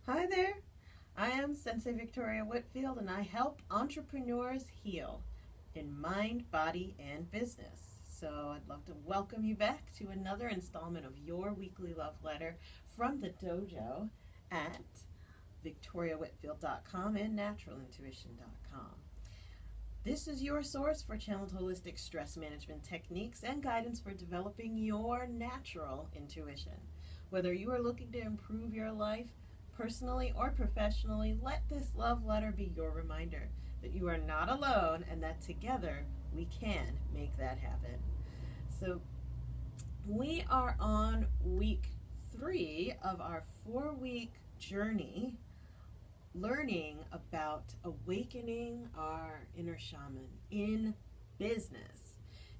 Hi there, I am Sensei Victoria Whitfield and I help entrepreneurs heal in mind, body, and business. So I'd love to welcome you back to another installment of your weekly love letter from the dojo at victoriawhitfield.com and naturalintuition.com. This is your source for channeled holistic stress management techniques and guidance for developing your natural intuition. Whether you are looking to improve your life, personally or professionally, let this love letter be your reminder that you are not alone and that together we can make that happen. So we are on week 3 of our 4-week journey learning about awakening our inner shaman in business.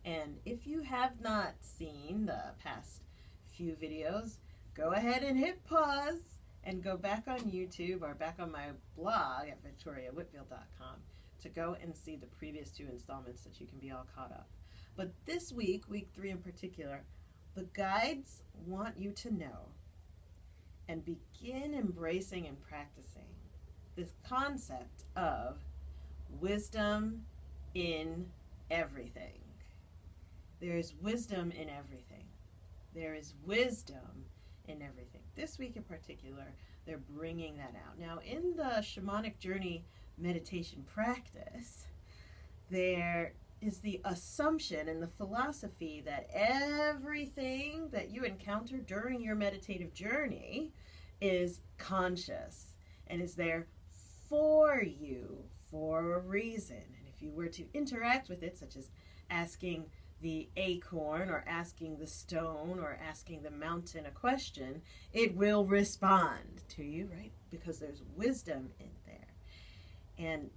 And if you have not seen the past few videos, go ahead and hit pause and go back on YouTube or back on my blog at victoriawhitfield.com to go and see the previous 2 installments that you can be all caught up. But this week, week 3 in particular, the guides want you to know and begin embracing and practicing this concept of wisdom in everything. There is wisdom in everything. There is wisdom in everything. This week in particular, they're bringing that out. Now, in the shamanic journey meditation practice, there is the assumption and the philosophy that everything that you encounter during your meditative journey is conscious and is there for you for a reason. And if you were to interact with it, such as asking the acorn or asking the stone or asking the mountain a question, it will respond to you, right? Because there's wisdom in there. And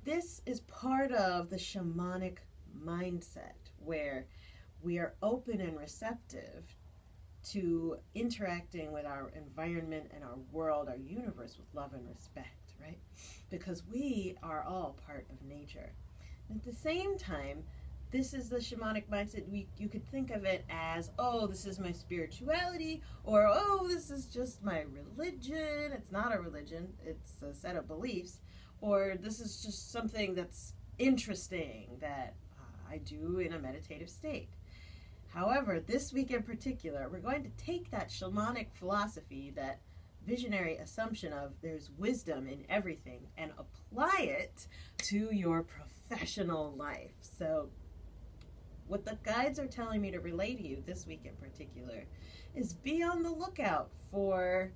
this is part of the shamanic mindset where we are open and receptive to interacting with our environment and our world, our universe, with love and respect, right? Because we are all part of nature. And at the same time, this is the shamanic mindset. You could think of it as, oh, this is my spirituality, or, oh, this is just my religion. It's not a religion, it's a set of beliefs. Or this is just something that's interesting that I do in a meditative state. However, this week in particular, we're going to take that shamanic philosophy, that visionary assumption of there's wisdom in everything, and apply it to your professional life. So what the guides are telling me to relay to you this week in particular is be on the lookout for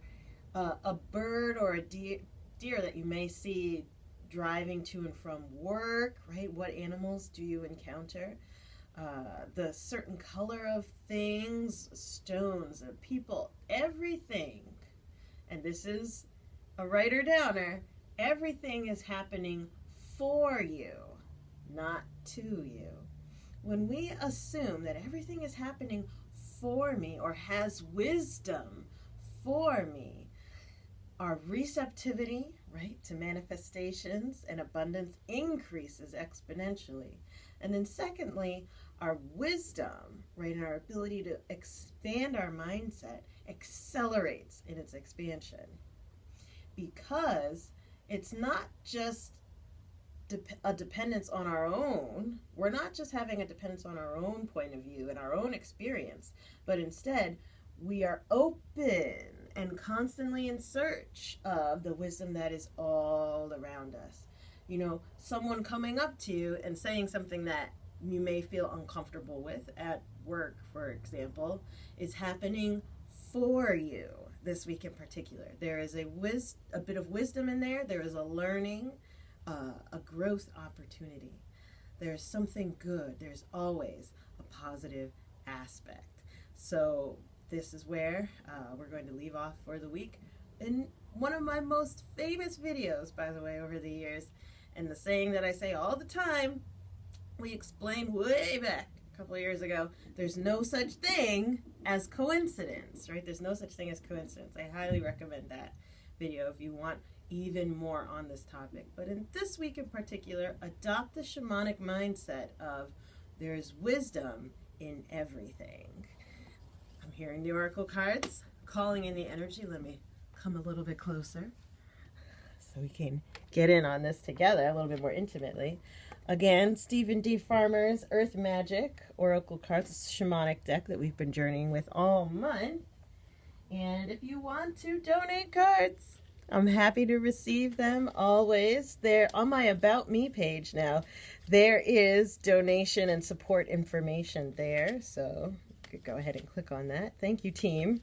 a bird or a deer that you may see driving to and from work, right? What animals do you encounter? The certain color of things, stones, people, everything. And this is a writer-downer. Everything is happening for you, not to you. When we assume that everything is happening for me or has wisdom for me, our receptivity, right, to manifestations and abundance increases exponentially. And then secondly, our wisdom, right, and our ability to expand our mindset accelerates in its expansion. Because it's not just a dependence on our own. We're not just having a dependence on our own point of view and our own experience, but instead we are open and constantly in search of the wisdom that is all around us. You know, someone coming up to you and saying something that you may feel uncomfortable with at work, for example, is happening for you this week in particular. There is a bit of wisdom in there. There is a learning, a growth opportunity. There's something good. There's always a positive aspect. So this is where we're going to leave off for the week. In one of my most famous videos, by the way, over the years, and the saying that I say all the time, we explained way back a couple of years ago, there's no such thing as coincidence, right? There's no such thing as coincidence. I highly recommend that video if you want even more on this topic. But in this week in particular, adopt the shamanic mindset of there's wisdom in everything. I'm hearing the oracle cards calling in the energy. Let me come a little bit closer so we can get in on this together a little bit more intimately. Again, Stephen D. Farmer's Earth Magic Oracle Cards, it's a shamanic deck that we've been journeying with all month. And if you want to donate cards, I'm happy to receive them always. They're on my About Me page now. There is donation and support information there, so you could go ahead and click on that. Thank you, team,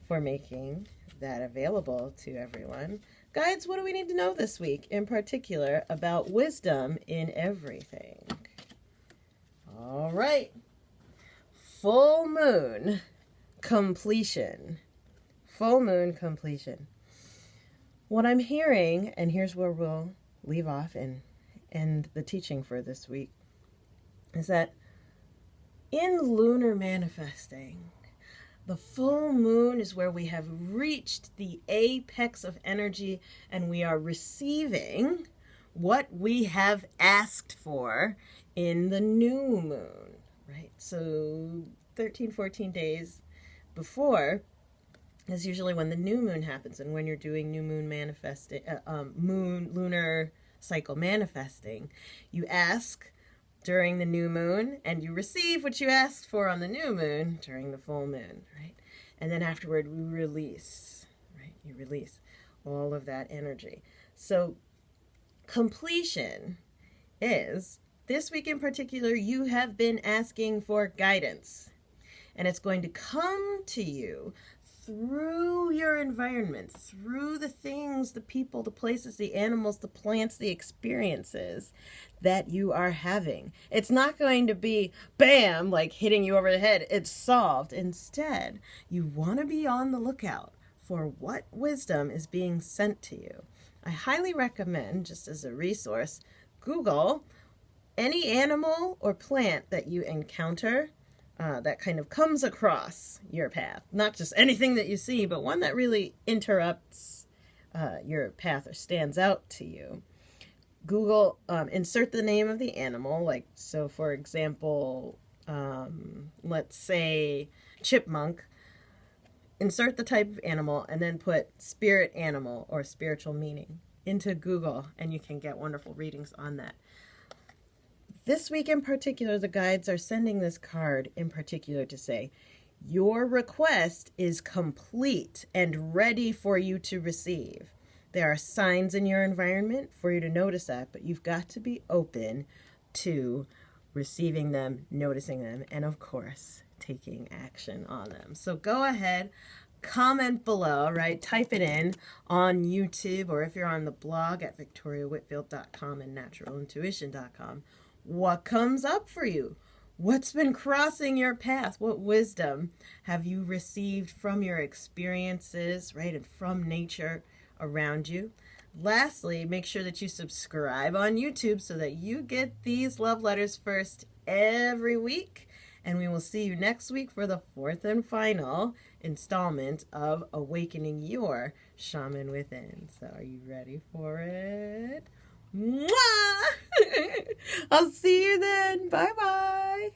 for making that available to everyone. Guides, what do we need to know this week, in particular, about wisdom in everything? All right. Full moon completion. Full moon completion. What I'm hearing, and here's where we'll leave off and end the teaching for this week, is that in lunar manifesting, the full moon is where we have reached the apex of energy and we are receiving what we have asked for in the new moon, right? So 13, 14 days before is usually when the new moon happens, and when you're doing new moon manifesting, lunar cycle manifesting, you ask during the new moon, and you receive what you asked for on the new moon during the full moon, right? And then afterward, we release, right? You release all of that energy. So completion is, this week in particular, you have been asking for guidance, and it's going to come to you through your environment, through the things, the people, the places, the animals, the plants, the experiences that you are having. It's not going to be, bam, like hitting you over the head. It's solved. Instead, you want to be on the lookout for what wisdom is being sent to you. I highly recommend, just as a resource, Google any animal or plant that you encounter that kind of comes across your path. Not just anything that you see, but one that really interrupts your path or stands out to you. Google, insert the name of the animal, like, so for example, let's say chipmunk. Insert the type of animal and then put spirit animal or spiritual meaning into Google, and you can get wonderful readings on that. This week in particular, the guides are sending this card in particular to say, your request is complete and ready for you to receive. There are signs in your environment for you to notice that, but you've got to be open to receiving them, noticing them, and of course, taking action on them. So go ahead, comment below, right? Type it in on YouTube, or if you're on the blog at victoriawhitfield.com and naturalintuition.com. What comes up for you? What's been crossing your path? What wisdom have you received from your experiences, right, and from nature around you? Lastly, make sure that you subscribe on YouTube so that you get these love letters first every week. And we will see you next week for the fourth and final installment of Awakening Your Shaman Within. So are you ready for it? Mwah! I'll see you then. Bye-bye.